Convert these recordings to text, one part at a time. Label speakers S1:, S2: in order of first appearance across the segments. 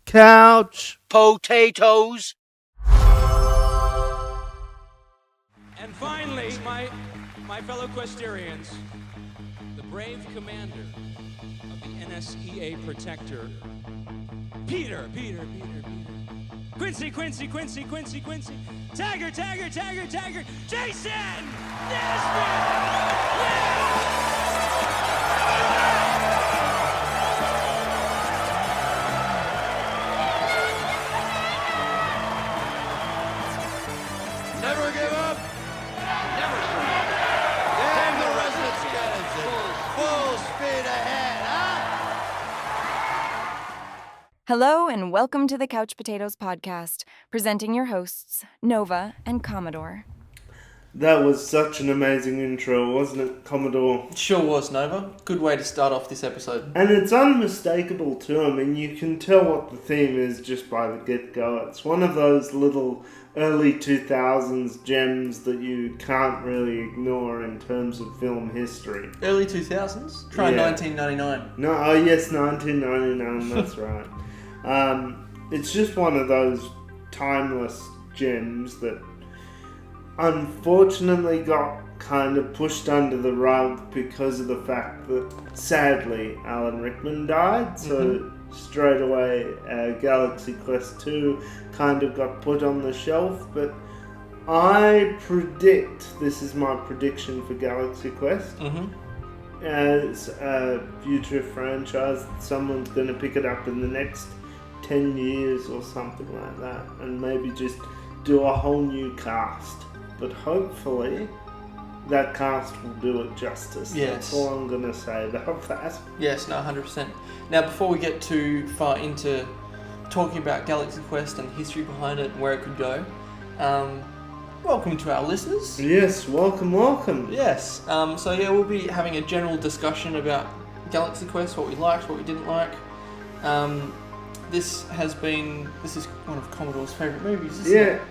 S1: Couch
S2: potatoes.
S3: And finally, my fellow Questerians, the brave commander of the NSEA Protector, Peter. Quincy. Taggart, Jason Nesbitt!
S4: Never give up. Never surrender. Damn the resident skeleton. Full speed ahead, huh?
S5: Hello and welcome to the Couch Potatoes podcast, presenting your hosts, Nova and Commodore.
S1: That was such an amazing intro, wasn't it, Commodore?
S6: Sure was, Nova. Good way to start off this episode.
S1: And it's unmistakable too. I mean, you can tell what the theme is just by the get-go. It's one of those little early 2000s gems that you can't really ignore in terms of film history.
S6: Early 2000s? Try 1999.
S1: No, oh yes, 1999, that's right. It's just one of those timeless gems that unfortunately got kind of pushed under the rug because of the fact that sadly Alan Rickman died, so straight away Galaxy Quest 2 kind of got put on the shelf. But I predict, this is my prediction for Galaxy Quest, as a future franchise, someone's going to pick it up in the next 10 years or something like that, and maybe just do a whole new cast. But hopefully that cast will do it justice.
S6: Yes.
S1: That's all I'm going to say about that.
S6: Yes, no, 100%. Now, before we get too far into talking about Galaxy Quest and the history behind it and where it could go, welcome to our listeners.
S1: Yes, welcome.
S6: Yes. We'll be having a general discussion about Galaxy Quest, what we liked, what we didn't like. This is one of Commodore's favourite movies, isn't it?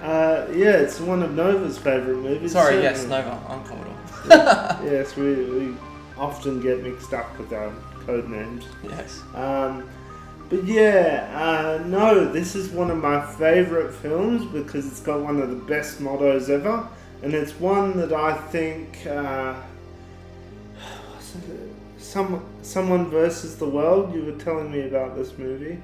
S1: It's one of Nova's favourite movies.
S6: Sorry,
S1: certainly.
S6: yes, Nova, I'm Commodore.
S1: Yes, we often get mixed up with our code names.
S6: Yes.
S1: This is one of my favourite films because it's got one of the best mottos ever, and it's one that I think Someone versus the World. You were telling me about this movie.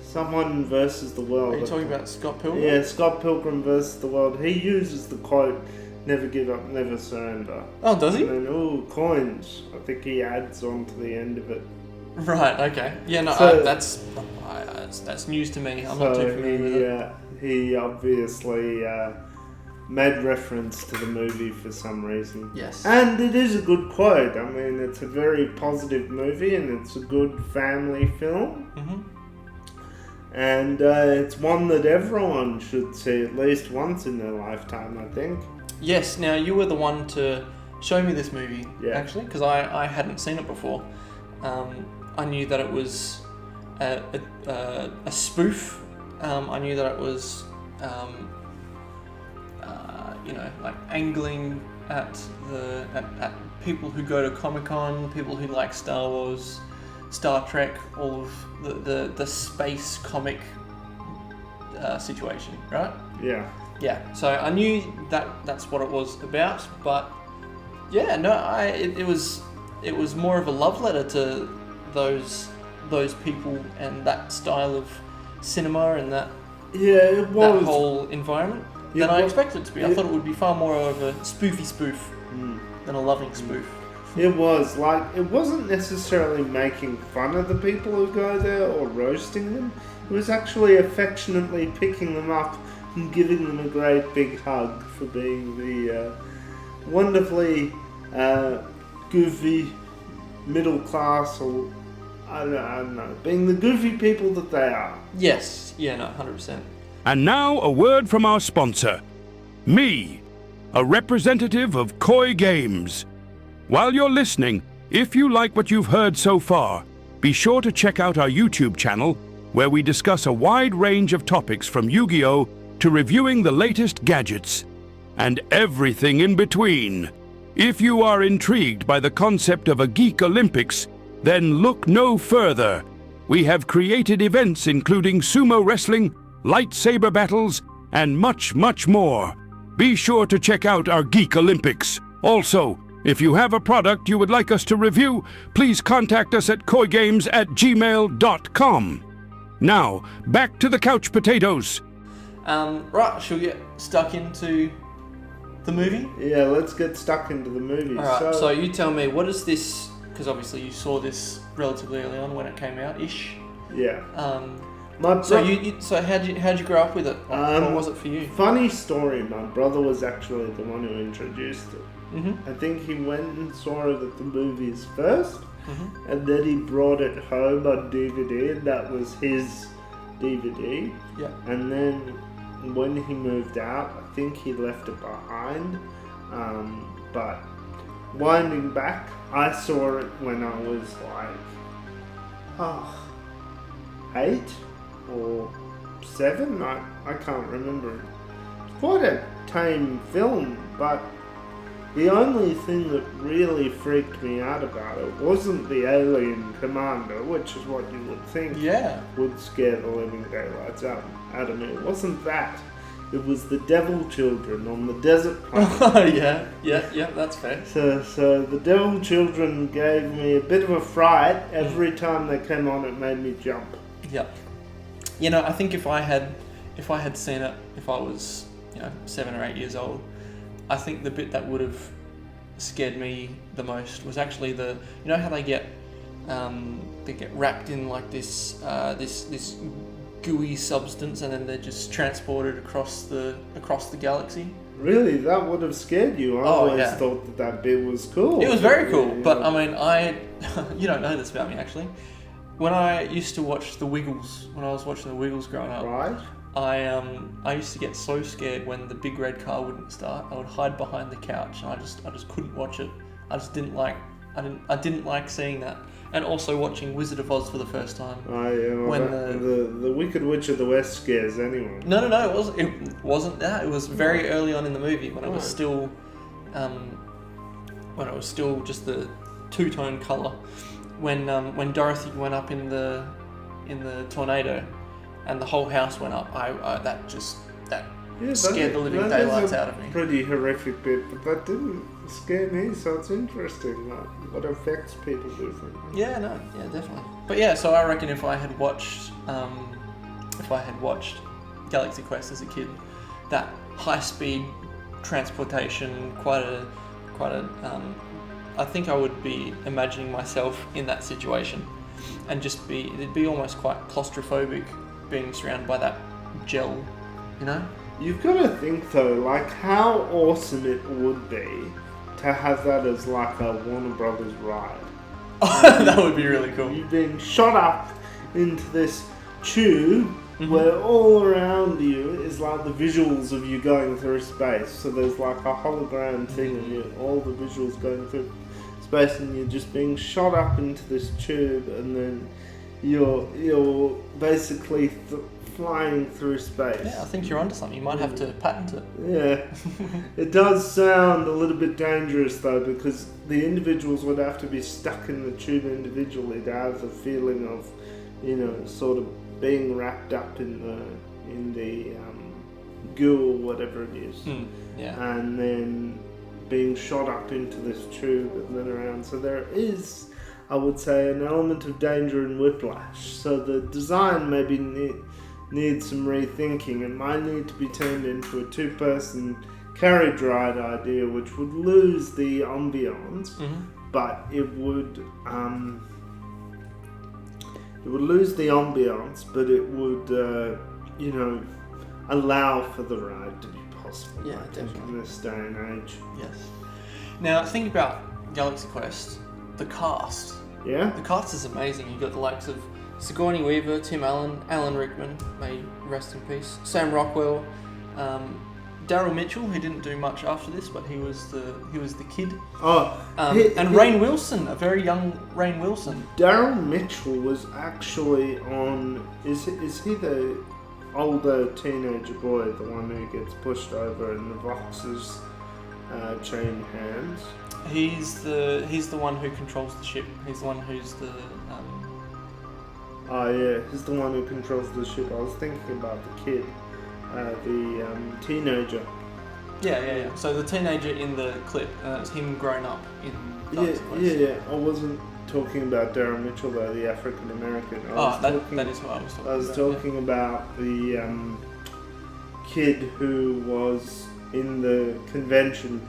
S1: Someone versus the World.
S6: Are you talking about Scott Pilgrim?
S1: Yeah, Scott Pilgrim versus the World. He uses the quote, "Never give up, never surrender."
S6: Oh, does he?
S1: And then, coins. I think he adds on to the end of it.
S6: Right, okay. Yeah, no,
S1: So,
S6: that's news to me. I'm not too familiar with it.
S1: He obviously made reference to the movie for some reason.
S6: Yes.
S1: And it is a good quote. I mean, it's a very positive movie and it's a good family film. And it's one that everyone should see at least once in their lifetime, I think.
S6: Yes, now you were the one to show me this movie, actually, because I hadn't seen it before. I knew that it was a spoof. I knew that it was like angling at people who go to Comic-Con, people who like Star Wars, Star Trek, all of the space comic situation, right? Yeah. So I knew that that's what it was about, but it was more of a love letter to those people and that style of cinema and that whole environment than I expected it to be. I thought it would be far more of a spoofy spoof than a loving spoof.
S1: It was like, it wasn't necessarily making fun of the people who go there or roasting them. It was actually affectionately picking them up and giving them a great big hug for being the wonderfully goofy middle class, or I don't know, being the goofy people that they are.
S6: Yes, 100%.
S7: And now a word from our sponsor, me, a representative of Kooy Games. While you're listening, if you like what you've heard so far, be sure to check out our YouTube channel, where we discuss a wide range of topics from Yu-Gi-Oh! To reviewing the latest gadgets, and everything in between. If you are intrigued by the concept of a Geek Olympics, then look no further. We have created events including sumo wrestling, lightsaber battles, and much, much more. Be sure to check out our Geek Olympics. Also, if you have a product you would like us to review, please contact us at kooygames@gmail.com. Now, back to the couch potatoes.
S6: Right, shall we get stuck into the movie?
S1: Yeah, let's get stuck into the movie.
S6: Alright, so you tell me, what is this, because obviously you saw this relatively early on when it came out-ish.
S1: Yeah.
S6: So how'd you grow up with it? What was it for you?
S1: Funny story, my brother was actually the one who introduced it.
S6: Mm-hmm.
S1: I think he went and saw it at the movies first,
S6: Mm-hmm.
S1: and then he brought it home on DVD, and that was his DVD.
S6: Yeah.
S1: And then when he moved out, I think he left it behind. But winding back, I saw it when I was like 8 or 7. I can't remember. It's quite a tame film, but the only thing that really freaked me out about it wasn't the alien commander, which is what you would think would scare the living daylights out of me. It wasn't that. It was the devil children on the desert planet.
S6: yeah, that's fair.
S1: So the devil children gave me a bit of a fright. Every time they came on, it made me jump.
S6: Yeah. You know, I think if I had seen it, if I was 7 or 8 years old, I think the bit that would have scared me the most was actually how they get wrapped in like this this gooey substance, and then they're just transported across the galaxy.
S1: Really, that would have scared you. I always thought that bit was cool.
S6: It was very cool, but I mean, you don't know this about me actually. When I used to watch The Wiggles, when I was watching The Wiggles growing up,
S1: right?
S6: I used to get so scared when the big red car wouldn't start. I would hide behind the couch, and I just couldn't watch it. I didn't like seeing that. And also watching Wizard of Oz for the first time.
S1: When the Wicked Witch of the West scares anyone.
S6: No, it wasn't that. It was very early on in the movie when it was still just the two-tone colour. When Dorothy went up in the tornado, and the whole house went up. That scared the living daylights out of me.
S1: Pretty horrific bit, but that didn't scare me. So it's interesting what effects people do from it.
S6: Yeah, definitely. But yeah, so I reckon if I had watched Galaxy Quest as a kid, that high-speed transportation, I think I would be imagining myself in that situation, and it'd be almost quite claustrophobic, being surrounded by that gel,
S1: You've got to think though, like how awesome it would be to have that as like a Warner Brothers ride.
S6: That would be really cool.
S1: You've been shot up into this tube where all around you is like the visuals of you going through space. So there's like a hologram thing and all the visuals going through space, and you're just being shot up into this tube, and then you're basically flying through space.
S6: Yeah, I think you're onto something. You might have to patent it.
S1: Yeah. It does sound a little bit dangerous though, because the individuals would have to be stuck in the tube individually to have the feeling of, sort of being wrapped up in the goo or whatever it is. And then being shot up into this tube and then around. So there is, I would say, an element of danger and whiplash. So the design maybe needs some rethinking. It might need to be turned into a 2-person carriage ride idea, which would lose the ambience, but it would lose the ambience, but it would allow for the ride to be possible.
S6: Yeah, definitely.
S1: In this day and age.
S6: Yes. Now, think about Galaxy Quest, the cast.
S1: Yeah?
S6: The cast is amazing. You've got the likes of Sigourney Weaver, Tim Allen, Alan Rickman, may rest in peace, Sam Rockwell, Daryl Mitchell, who didn't do much after this, but he was the kid. And Rainn Wilson, a very young Rainn Wilson.
S1: Daryl Mitchell was actually on. Is he the older teenager boy, the one who gets pushed over and the Voxes chain hands?
S6: He's the one who controls the ship. He's the one who's the.
S1: Oh yeah, he's the one who controls the ship. I was thinking about the kid, the teenager.
S6: Yeah. So the teenager in the clip, it's him grown up in.
S1: Yeah. I wasn't talking about Darren Mitchell though, the African American.
S6: That is what I was talking about.
S1: I was talking about the kid who was in the convention.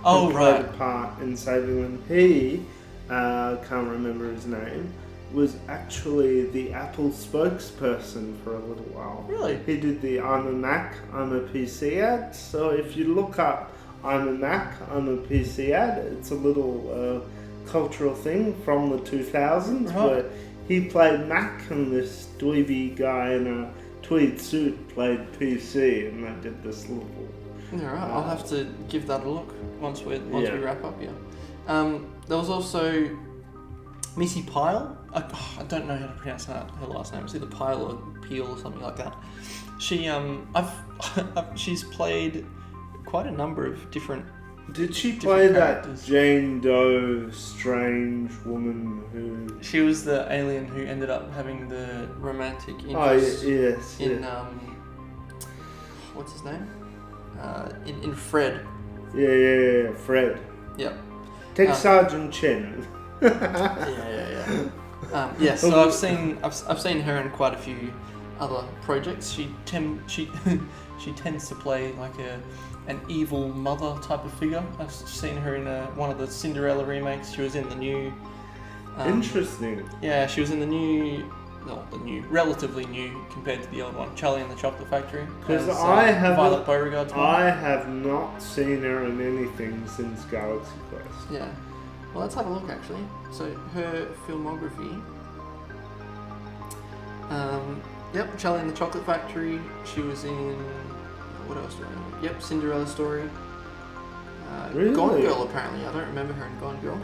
S6: Oh,
S1: who played
S6: right.
S1: a part in saving them. He, can't remember his name, was actually the Apple spokesperson for a little while.
S6: Really?
S1: He did the I'm a Mac, I'm a PC ad. So if you look up I'm a Mac, I'm a PC ad, it's a little cultural thing from the 2000s where he played Mac and this dweeby guy in a tweed suit played PC, and they did this little...
S6: Alright, I'll have to give that a look once we wrap up, there was also Missy Pyle. I don't know how to pronounce her last name. It's either Pyle or Peel or something like that. She she's played quite a number of different.
S1: Did she play that
S6: characters.
S1: Jane Doe strange woman who...
S6: She was the alien who ended up having the romantic interest.
S1: Oh yes.
S6: In what's his name? In Fred.
S1: Yeah, Fred.
S6: Yep.
S1: Take Sergeant Chen.
S6: Yeah. So I've seen her in quite a few other projects. She tends to play like an evil mother type of figure. I've seen her in one of the Cinderella remakes. She was in the new.
S1: Interesting.
S6: Yeah, she was in relatively new compared to the old one, Charlie and the Chocolate Factory.
S1: Because
S6: Violet Beauregard's mom.
S1: I have not seen her in anything since Galaxy Quest.
S6: Yeah. Well, let's have a look actually. So her filmography. Yep, Charlie and the Chocolate Factory. She was in what else do I know? Yep, Cinderella Story.
S1: Really?
S6: Gone Girl apparently. I don't remember her in Gone Girl.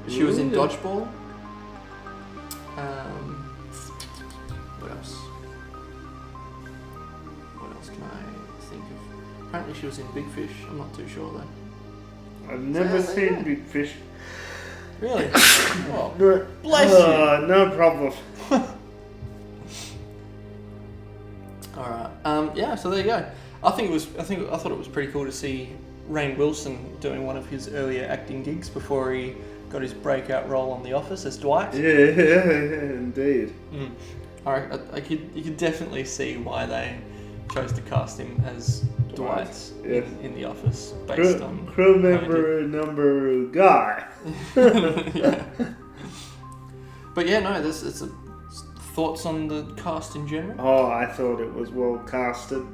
S6: She was in
S1: Really?
S6: Dodgeball. What else? What else can I think of? Apparently she was in Big Fish. I'm not too sure though.
S1: I've never
S6: there you
S1: seen
S6: go.
S1: Big Fish.
S6: Really? Oh,
S1: No,
S6: bless you.
S1: No problem.
S6: All right. Yeah. So there you go. I thought it was pretty cool to see Rainn Wilson doing one of his earlier acting gigs before he got his breakout role on The Office as Dwight.
S1: Yeah, indeed.
S6: You could definitely see why they chose to cast him as Dwight
S1: Yes.
S6: in The Office based on
S1: crew member number guy.
S6: Yeah. But yeah, no, thoughts on the cast in general?
S1: Oh, I thought it was well casted.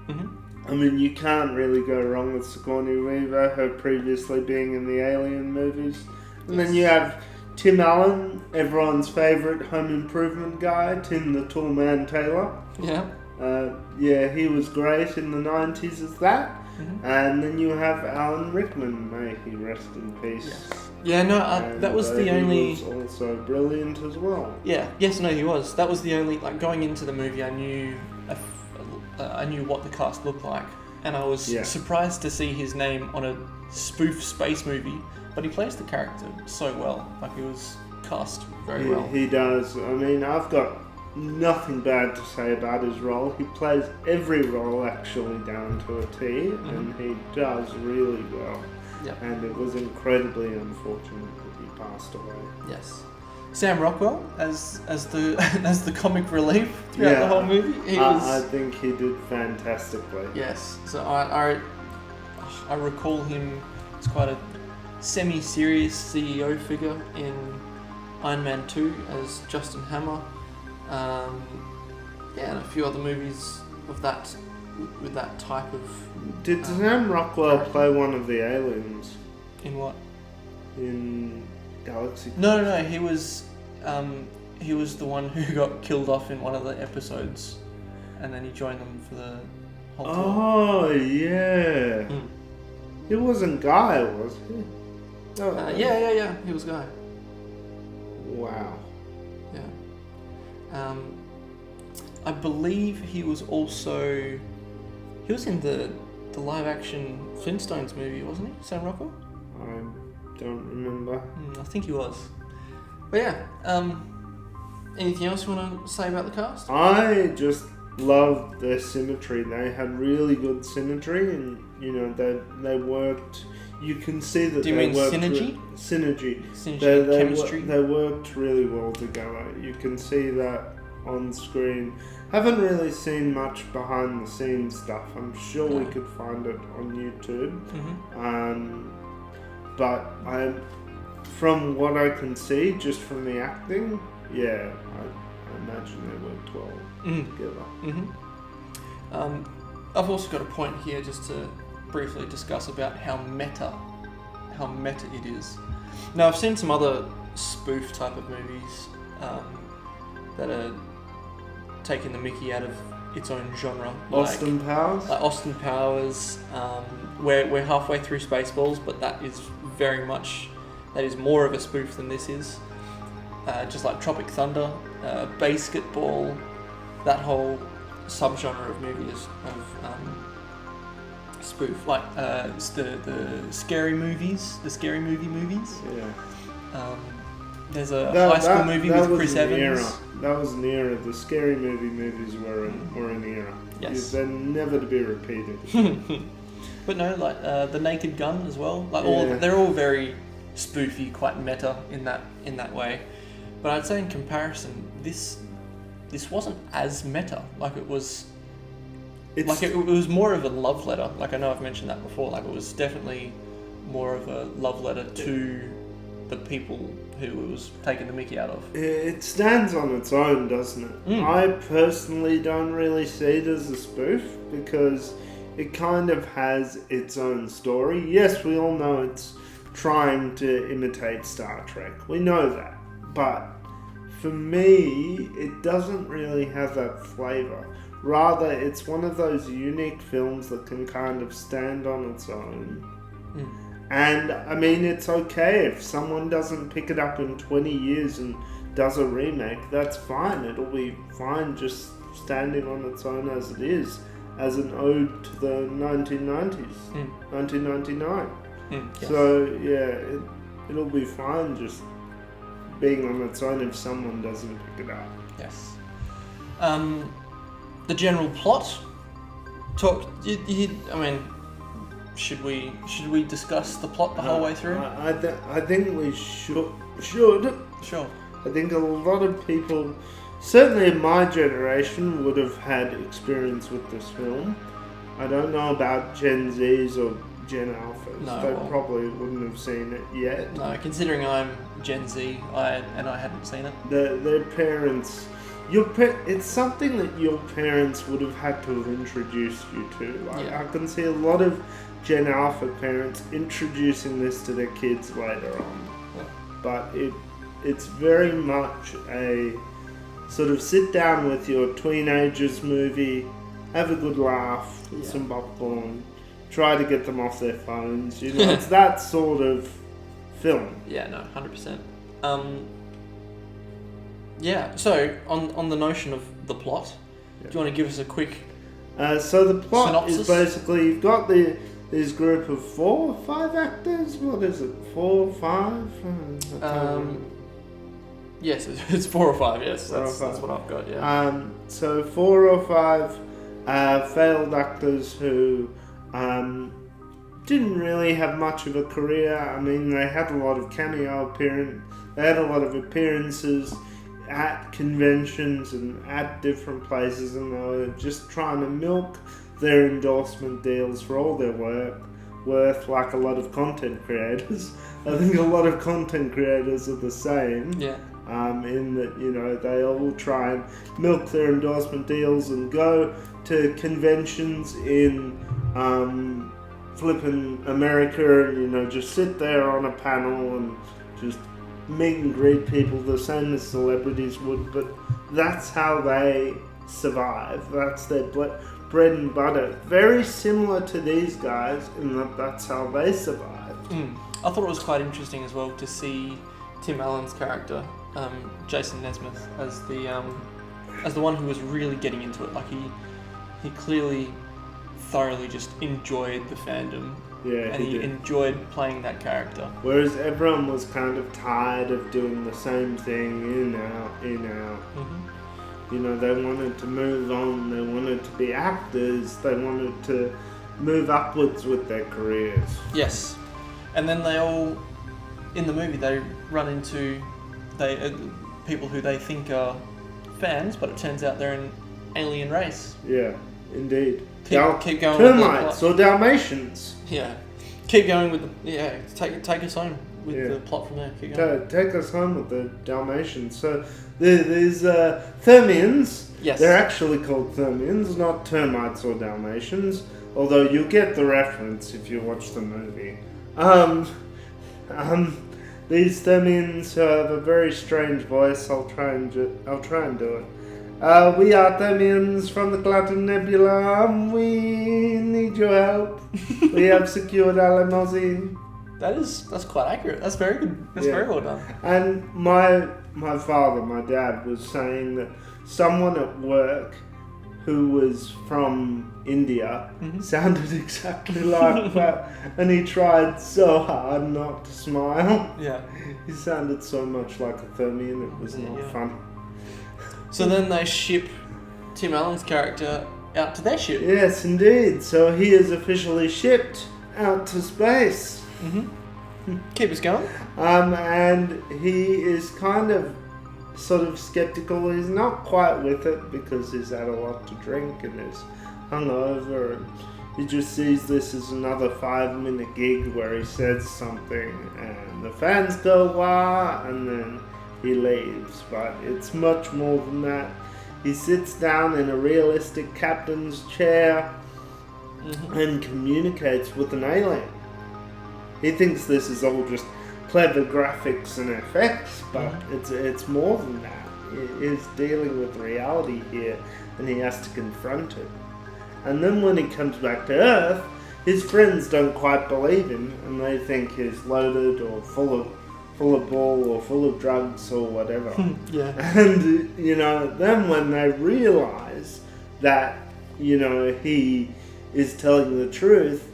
S6: Mm-hmm.
S1: I mean, you can't really go wrong with Sigourney Weaver, her previously being in the Alien movies. And then you have Tim Allen, everyone's favourite home improvement guy, Tim the Tall Man Taylor.
S6: Yeah.
S1: He was great in the 90s as that.
S6: Mm-hmm.
S1: And then you have Alan Rickman, may he rest in peace.
S6: Yes. Yeah, no, that was the only...
S1: He was also brilliant as well.
S6: Yeah, yes, no, he was. That was the only, going into the movie, I knew what the cast looked like. And I was surprised to see his name on a spoof space movie, but he plays the character so well. He was cast very well.
S1: He does. I mean, I've got nothing bad to say about his role. He plays every role actually down to a T, and he does really well.
S6: Yep.
S1: And it was incredibly unfortunate that he passed away.
S6: Yes. Sam Rockwell as the comic relief throughout the whole movie.
S1: I think he did fantastically.
S6: Yes. So I recall him as quite a semi-serious CEO figure in Iron Man 2 as Justin Hammer. And a few other movies of that with that type of.
S1: Did Sam Rockwell play one of the aliens
S6: In what?
S1: in Galaxy?
S6: No. He was the one who got killed off in one of the episodes, and then he joined them for the whole tour.
S1: Oh yeah. He wasn't Guy, was he? Oh,
S6: Yeah. He was Guy.
S1: Wow.
S6: Yeah. I believe he was also. He was in the live action Flintstones movie, wasn't he? Sam Rockwell?
S1: I'm Don't remember.
S6: I think he was. But yeah, anything else you want to say about the cast?
S1: I just loved their symmetry. They had really good symmetry, and they worked. You can see that
S6: Do you
S1: they
S6: mean
S1: worked
S6: synergy?
S1: Synergy.
S6: Synergy, chemistry?
S1: They worked really well together. You can see that on screen. Haven't really seen much behind the scenes stuff. I'm sure we could find it on YouTube. But from what I can see, just from the acting, I imagine they worked well together.
S6: I've also got a point here just to briefly discuss about how meta it is. Now, I've seen some other spoof type of movies that are taking the mickey out of its own genre.
S1: Austin Powers?
S6: Like Austin Powers. We're halfway through Spaceballs, but that is more of a spoof than this is. Just like Tropic Thunder, Basketball, that whole subgenre of movies of spoof, like it's the scary movies, the scary movies.
S1: Yeah.
S6: There's a high school movie with Chris Evans.
S1: That was an era. The scary movies were an era.
S6: Yes.
S1: They're never to be repeated.
S6: But no, like The Naked Gun as well. Like
S1: Yeah.
S6: they're all very spoofy, quite meta in that way. But I'd say in comparison, this wasn't as meta. Like it was. It was more of a love letter. Like I know I've mentioned that before. Like it was definitely more of a love letter to the people who it was taking the mickey out of.
S1: It stands on its own, doesn't it? I personally don't really see it as a spoof because it kind of has its own story. Yes, we all know it's trying to imitate Star Trek. We know that. But for me, it doesn't really have that flavour. Rather, it's one of those unique films that can kind of stand on its own. And, I mean, it's okay if someone doesn't pick it up in 20 years and does a remake. That's fine. It'll be fine just standing on its own as it is, as an ode to the 1990s, 1999.
S6: Yes.
S1: So, yeah, it'll be fine just being on its own if someone doesn't pick it up.
S6: Yes. The general plot. I mean, should we discuss the plot the whole way through?
S1: I think we should.
S6: Sure.
S1: I think a lot of people, certainly in my generation, would have had experience with this film. I don't know about Gen Zs or Gen Alphas.
S6: No,
S1: They probably wouldn't have seen it yet.
S6: No, considering I'm Gen Z, I hadn't seen it.
S1: Their parents... it's something that your parents would have had to have introduced you to. I can see a lot of Gen Alpha parents introducing this to their kids later on.
S6: Yeah.
S1: But it's very much a sort of sit down with your teenagers movie, have a good laugh with some popcorn, try to get them off their phones. It's that sort of film.
S6: Yeah, no, 100%. Yeah, so on the notion of the plot, do you want to give us a quick
S1: so the plot
S6: synopsis?
S1: is basically you've got this group of 4 or 5 actors. What is it? 4 or 5?
S6: Yes, it's 4 or 5. Yes,
S1: 4 or
S6: that's
S1: 5.
S6: what I've got. Yeah.
S1: So 4 or 5 failed actors who didn't really have much of a career. I mean, they had a lot of cameo appearance. They had a lot of appearances at conventions and at different places, and they were just trying to milk their endorsement deals for all their worth, like a lot of content creators. I think a lot of content creators are the same.
S6: Yeah.
S1: In that, they all try and milk their endorsement deals and go to conventions in flipping America and, just sit there on a panel and just meet and greet people the same as celebrities would, but that's how they survive. That's their bread and butter. Very similar to these guys in that that's how they survived.
S6: I thought it was quite interesting as well to see Tim Allen's character, Jason Nesmith, as the one who was really getting into it. Like he clearly thoroughly just enjoyed the fandom
S1: Yeah,
S6: and he
S1: did.
S6: enjoyed playing that character.
S1: Whereas everyone was kind of tired of doing the same thing, in, out. You know, they wanted to move on, they wanted to be actors, they wanted to move upwards with their careers.
S6: Yes, and then they all, in the movie, they run into people who they think are fans, but it turns out they're an alien race.
S1: Yeah, indeed.
S6: Keep going.
S1: Termites or Dalmatians.
S6: Yeah, keep going with take us home with the plot from there. Keep going.
S1: Take us home with the Dalmatians. So there's Thermians.
S6: Yes.
S1: They're actually called Thermians, not termites or Dalmatians. Although you'll get the reference if you watch the movie. These Thermians have a very strange voice. I'll try and do it. We are Thermians from the Glutton Nebula. We need your help. We have secured our limousine.
S6: That's quite accurate. That's very good. That's very well done.
S1: And my father, my dad, was saying that someone at work who was from India sounded exactly like that, and he tried so hard not to smile.
S6: Yeah.
S1: He sounded so much like a Thermian, it was not fun.
S6: So then they ship Tim Allen's character out to their ship.
S1: Yes, indeed. So he is officially shipped out to space.
S6: Keep us going.
S1: And he is kind of sort of skeptical. He's not quite with it because he's had a lot to drink and is hungover, and he just sees this as another 5-minute gig where he says something and the fans go wah, and then he leaves. But it's much more than that. He sits down in a realistic captain's chair and communicates with an alien. He thinks this is all just clever graphics and effects, but it's more than that. He is dealing with reality here, and he has to confront it. And then when he comes back to Earth, his friends don't quite believe him, and they think he's loaded or full of bull or full of drugs or whatever. And then when they realize that he is telling the truth,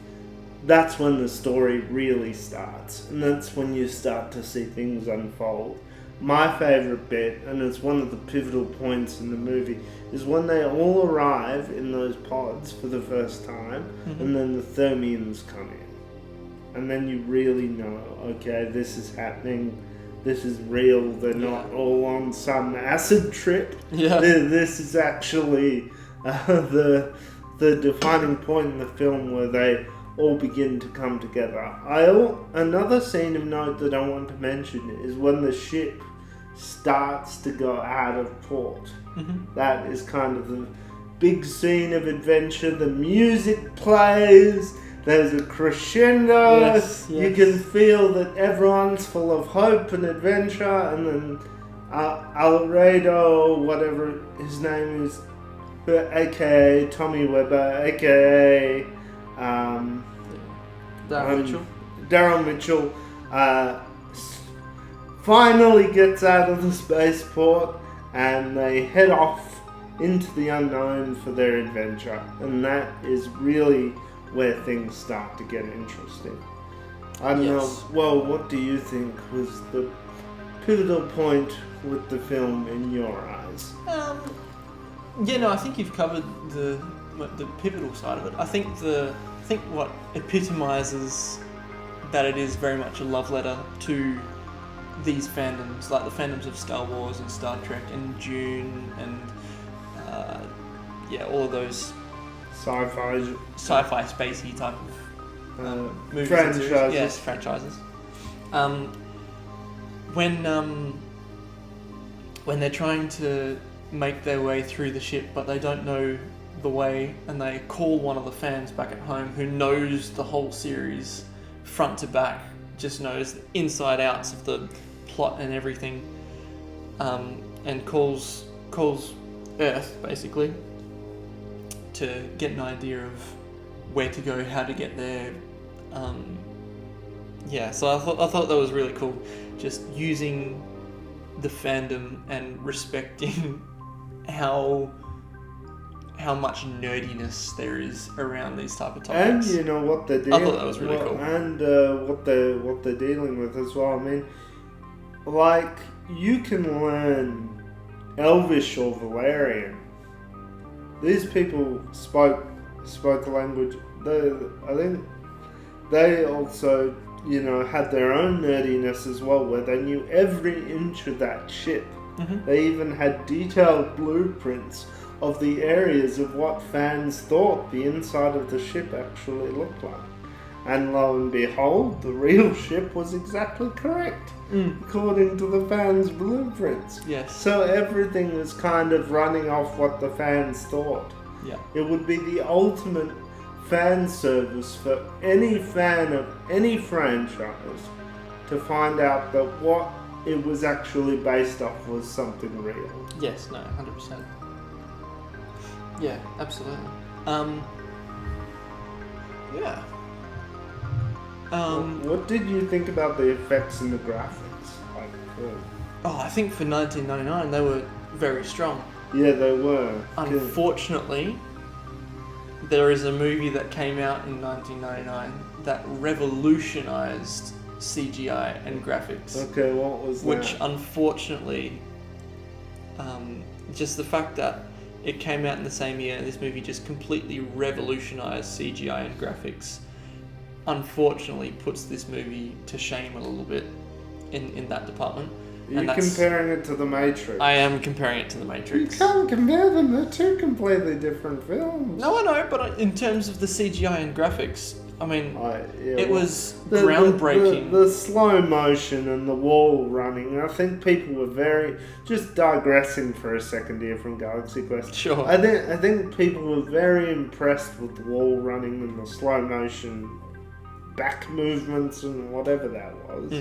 S1: that's when the story really starts, and that's when you start to see things unfold. My favourite bit, and it's one of the pivotal points in the movie, is when they all arrive in those pods for the first time, and then the Thermians come in. And then you really know, okay, this is happening, this is real, they're not all on some acid trip. This is actually the defining point in the film where they all begin to come together. Another scene of note that I want to mention is when the ship starts to go out of port. That is kind of the big scene of adventure. The music plays, there's a crescendo, you can feel that everyone's full of hope and adventure, and then Alredo, whatever his name is, aka Tommy Webber, aka Daryl Mitchell finally gets out of the spaceport, and they head off into the unknown for their adventure, and that is really where things start to get interesting. I don't know, well, what do you think was the pivotal point with the film in your eyes?
S6: I think you've covered the pivotal side of it. I think what epitomizes that it is very much a love letter to these fandoms, like the fandoms of Star Wars and Star Trek and Dune and all of those sci-fi spacey type of movies,
S1: franchises.
S6: Yes, franchises. When they're trying to make their way through the ship, but they don't know the way, and they call one of the fans back at home who knows the whole series front to back, just knows the inside outs of the plot and everything, and calls Earth basically to get an idea of where to go, how to get there. So I thought that was really cool, just using the fandom and respecting how how much nerdiness there is around these type of
S1: And
S6: topics.
S1: you know what they're
S6: I
S1: dealing.
S6: thought that was really cool.
S1: And what they're dealing with as well. I mean, like, you can learn Elvish or Valerian. These people spoke a language. I think they also, you know, had their own nerdiness as well, where they knew every inch of that ship.
S6: Mm-hmm.
S1: They even had detailed blueprints of the areas of what fans thought the inside of the ship actually looked like. And lo and behold, the real ship was exactly correct, according to the fans' blueprints.
S6: Yes.
S1: So everything was kind of running off what the fans thought.
S6: Yeah.
S1: It would be the ultimate fan service for any fan of any franchise to find out that what it was actually based off was something real.
S6: Yes. No. 100%. Yeah. Absolutely. Yeah.
S1: What did you think about the effects and the graphics? Like,
S6: I think for 1999 they were very strong.
S1: yeah, they were.
S6: Unfortunately, there is a movie that came out in 1999 that revolutionized CGI and graphics.
S1: Okay, what was
S6: Which,
S1: that?
S6: unfortunately, just the fact that it came out in the same year, this movie just completely revolutionized CGI and graphics, unfortunately puts this movie to shame a little bit in that department.
S1: You're comparing it to The Matrix.
S6: I am comparing it to The
S1: You
S6: Matrix.
S1: can't compare them, they're two completely different films.
S6: No, I know, but in terms of the CGI and graphics, I mean, it was
S1: The
S6: groundbreaking.
S1: The slow motion and the wall running. I think people were very, just digressing for a second here from Galaxy Quest.
S6: Sure.
S1: I think people were very impressed with the wall running and the slow motion back movements and whatever that was.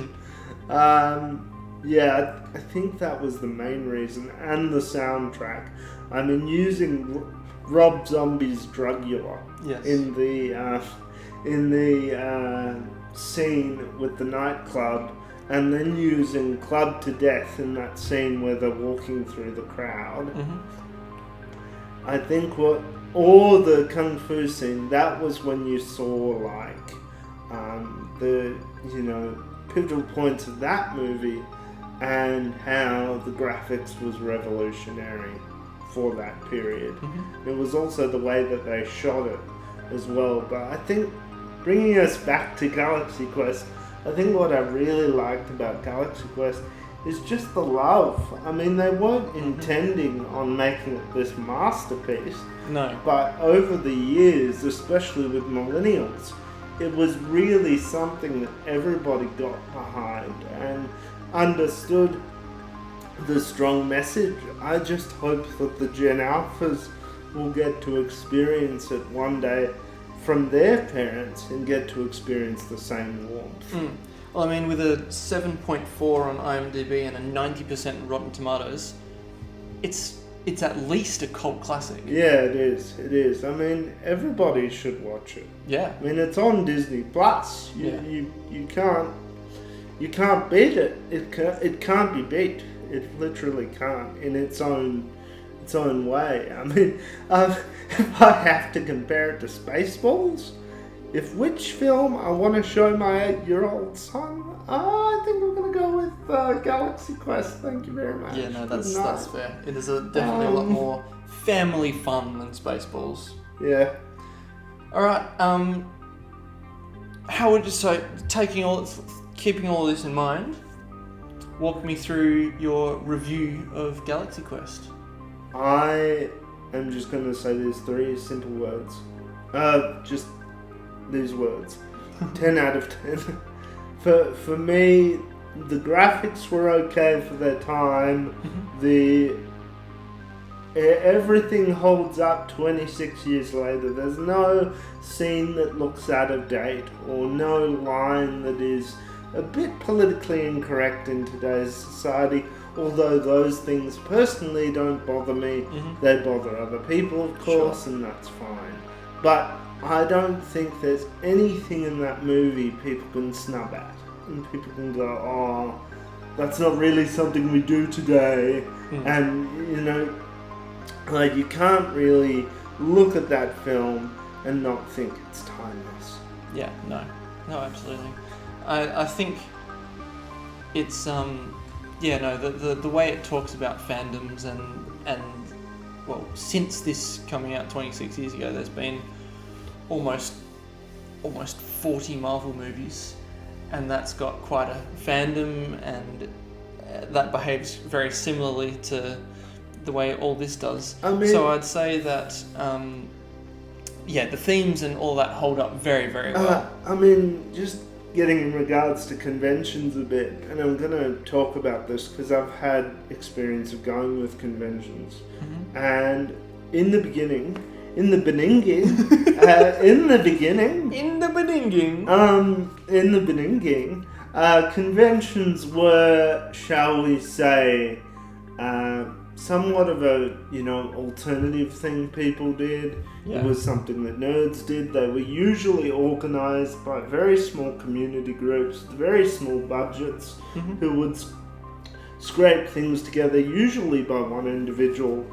S1: Yeah, I think that was the main reason, and the soundtrack. I mean, using Rob Zombie's Drugula
S6: Yes.
S1: in the scene with the nightclub, and then using Club to Death in that scene where they're walking through the crowd. I think or the Kung Fu scene, that was when you saw like the, you know, pivotal points of that movie and how the graphics was revolutionary for that period. It was also the way that they shot it as well. But I think, bringing us back to Galaxy Quest, I think what I really liked about Galaxy Quest is just the love. I mean, they weren't intending on making it this masterpiece,
S6: No.
S1: but over the years, especially with millennials, it was really something that everybody got behind and understood the strong message. I just hope that the Gen Alphas will get to experience it one day from their parents and get to experience the same warmth.
S6: Well, I mean, with a 7.4 on IMDb and a 90% Rotten Tomatoes, it's at least a cult classic.
S1: Yeah, it is. It is. I mean, everybody should watch it.
S6: Yeah.
S1: I mean, it's on Disney Plus. You can't beat it. It can't be beat. It literally can't in its own way. I mean, if I have to compare it to Spaceballs, if which film I want to show my 8-year-old son, I think we're going to go with Galaxy Quest. Thank you very much.
S6: Yeah, no,
S1: Good
S6: that's
S1: night.
S6: fair. It is definitely a lot more family fun than Spaceballs.
S1: Yeah.
S6: All right. How would you say, keeping all this in mind, walk me through your review of Galaxy Quest?
S1: I am just going to say these 3 simple words. Just these words. 10 out of 10. For me, the graphics were okay for their time. Everything holds up 26 years later. There's no scene that looks out of date or no line that is a bit politically incorrect in today's society. Although those things personally don't bother me, they bother other people, of course, and that's fine. But I don't think there's anything in that movie people can snub at. And people can go, oh, that's not really something we do today. And, you know, like, you can't really look at that film and not think it's timeless.
S6: Yeah, no, absolutely. I think it's the way it talks about fandoms and well, since this coming out 26 years ago, there's been almost 40 Marvel movies, and that's got quite a fandom, and that behaves very similarly to the way all this does. So I'd say that the themes and all that hold up very, very well.
S1: Just getting in regards to conventions a bit, and I'm going to talk about this because I've had experience of going with conventions.
S6: Mm-hmm.
S1: And in the beginning, conventions were, shall we say, somewhat of a, alternative thing people did.
S6: Yeah.
S1: It was something that nerds did. They were usually organised by very small community groups, very small budgets,
S6: Mm-hmm.
S1: who would scrape things together, usually by one individual.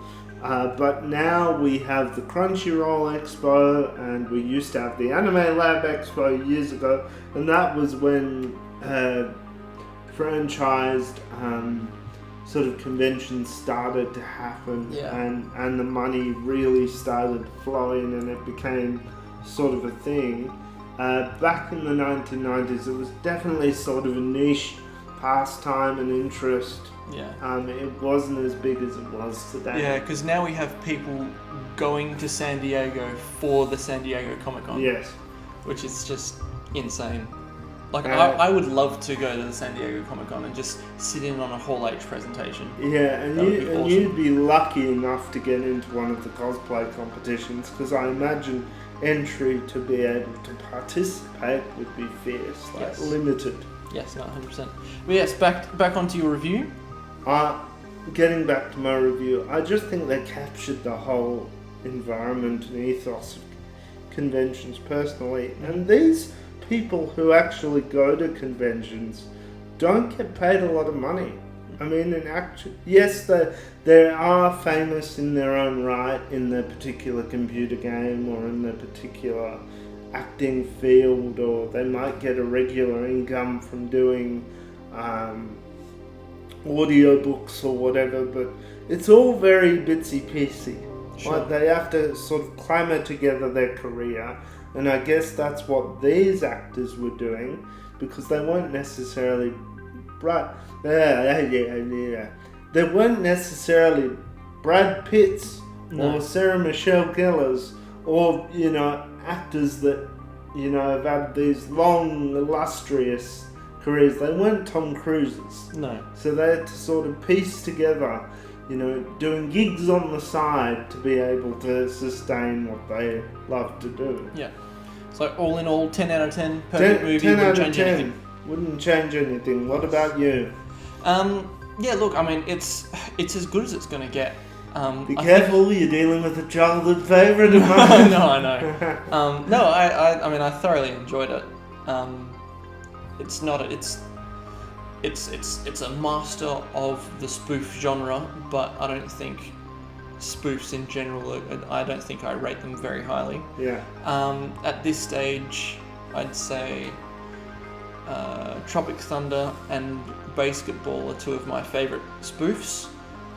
S1: But now we have the Crunchyroll Expo, and we used to have the Anime Lab Expo years ago, and that was when franchised sort of conventions started to happen, and the money really started flowing, and it became sort of a thing. Back in the 1990s, it was definitely sort of a niche pastime and interest.
S6: Yeah.
S1: It wasn't as big as it was today.
S6: Yeah, because now we have people going to San Diego for the San Diego Comic-Con.
S1: Yes.
S6: Which is just insane. Like, I would love to go to the San Diego Comic-Con and just sit in on a Hall H presentation.
S1: Yeah, and you'd be lucky enough to get into one of the cosplay competitions, because I imagine entry to be able to participate would be fierce, limited.
S6: Yes, no, 100%. But yes, back onto your review.
S1: Getting back to my review, I just think they captured the whole environment and ethos of conventions personally, and these people who actually go to conventions don't get paid a lot of money. I mean, yes, they are famous in their own right in their particular computer game or in their particular acting field, or they might get a regular income from doing audiobooks or whatever, but it's all very bitsy-piecey.
S6: Sure.
S1: Like, they have to sort of clamor together their career, and I guess that's what these actors were doing, because they weren't necessarily they weren't necessarily Brad Pitts or Sarah Michelle Gellar's, or actors that have had these long, illustrious careers. They weren't Tom Cruises.
S6: No.
S1: So they had to sort of piece together, doing gigs on the side to be able to sustain what they love to do.
S6: Yeah. So all in all, 10 out of 10, perfect movie, 10 wouldn't change anything.
S1: Wouldn't change anything. What about you?
S6: Yeah, look, I mean, it's as good as it's going to get.
S1: Be careful, you're dealing with a childhood favourite of mine.
S6: No, I know. No, I mean, I thoroughly enjoyed it. It's a master of the spoof genre, but I don't think spoofs in general, I don't think I rate them very highly.
S1: Yeah.
S6: At this stage, I'd say Tropic Thunder and Basketball are two of my favourite spoofs.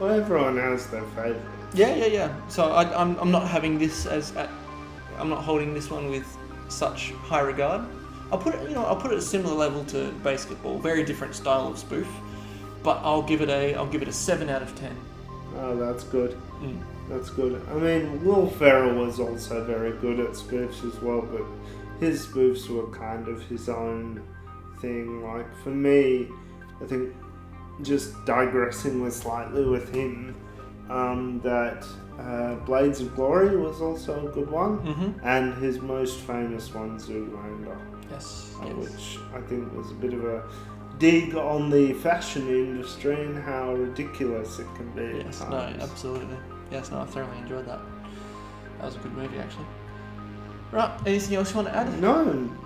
S1: Well, everyone has their favourite.
S6: Yeah. So I'm not having this I'm not holding this one with such high regard. I'll put it at a similar level to Basketball. Very different style of spoof, but I'll give it a 7 out of 10.
S1: Oh, that's good. That's good. I mean, Will Ferrell was also very good at spoofs as well, but his spoofs were kind of his own thing. Like, for me, I think, just digressing slightly with him, that Blades of Glory was also a good one, and his most famous one, Zoolander.
S6: Yes.
S1: Which I think was a bit of a dig on the fashion industry and how ridiculous it can be.
S6: Yes,
S1: at
S6: no,
S1: times.
S6: absolutely. Yes, no, I thoroughly enjoyed that. That was a good movie, actually. Right, anything else you want to add?
S1: No,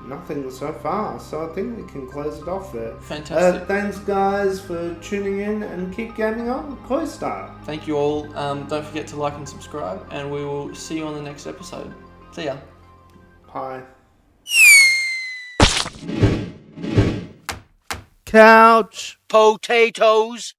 S1: nothing so far, so I think we can close it off there.
S6: Fantastic.
S1: Thanks, guys, for tuning in, and keep gaming on, Kooy style.
S6: Thank you all. Don't forget to like and subscribe, and we will see you on the next episode. See ya.
S1: Bye. Couch
S4: Potatoes.